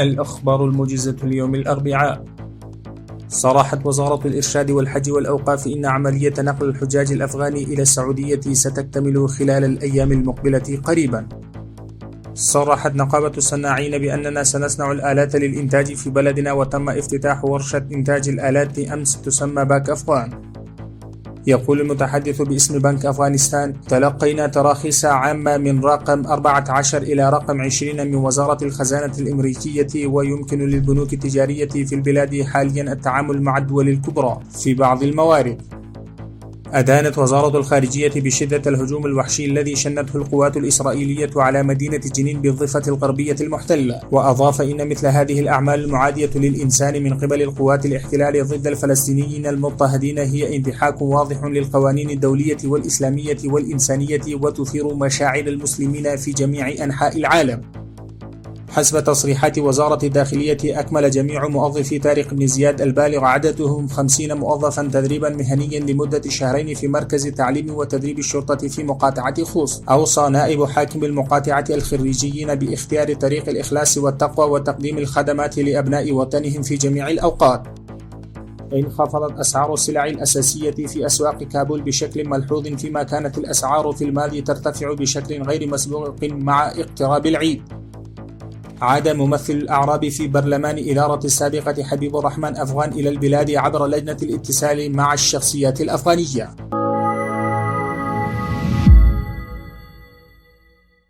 الأخبار الموجزة اليوم الأربعاء. صرحت وزارة الإرشاد والحج والأوقاف إن عملية نقل الحجاج الأفغان إلى السعودية ستكتمل خلال الأيام المقبلة قريبا. صرحت نقابة الصناعين بأننا سنصنع الآلات للإنتاج في بلدنا، وتم افتتاح ورشة إنتاج الآلات أمس تسمى باك أفغان. يقول المتحدث باسم بنك أفغانستان: تلقينا تراخيص عامة من رقم 14 إلى رقم 20 من وزارة الخزانة الأمريكية، ويمكن للبنوك التجارية في البلاد حاليا التعامل مع الدول الكبرى في بعض الموارد. أدانت وزارة الخارجية بشدة الهجوم الوحشي الذي شنته القوات الإسرائيلية على مدينة جنين بالضفة الغربية المحتلة، وأضاف إن مثل هذه الأعمال المعادية للإنسان من قبل القوات الاحتلال ضد الفلسطينيين المضطهدين هي انتهاك واضح للقوانين الدولية والإسلامية والإنسانية، وتثير مشاعر المسلمين في جميع أنحاء العالم. حسب تصريحات وزارة الداخلية، أكمل جميع موظفي طارق بن زياد البالغ عددهم 50 موظفا تدريبا مهنيا لمدة شهرين في مركز تعليم وتدريب الشرطة في مقاطعة خوص. أوصى نائب حاكم المقاطعة الخريجيين باختيار طريق الإخلاص والتقوى وتقديم الخدمات لأبناء وطنهم في جميع الأوقات. انخفضت أسعار السلع الأساسية في أسواق كابول بشكل ملحوظ، فيما كانت الأسعار في الماضي ترتفع بشكل غير مسبوق مع اقتراب العيد. عاد ممثل الأعراب في برلمان إدارة السابقة حبيب الرحمن أفغان إلى البلاد عبر لجنة الاتصال مع الشخصيات الأفغانية.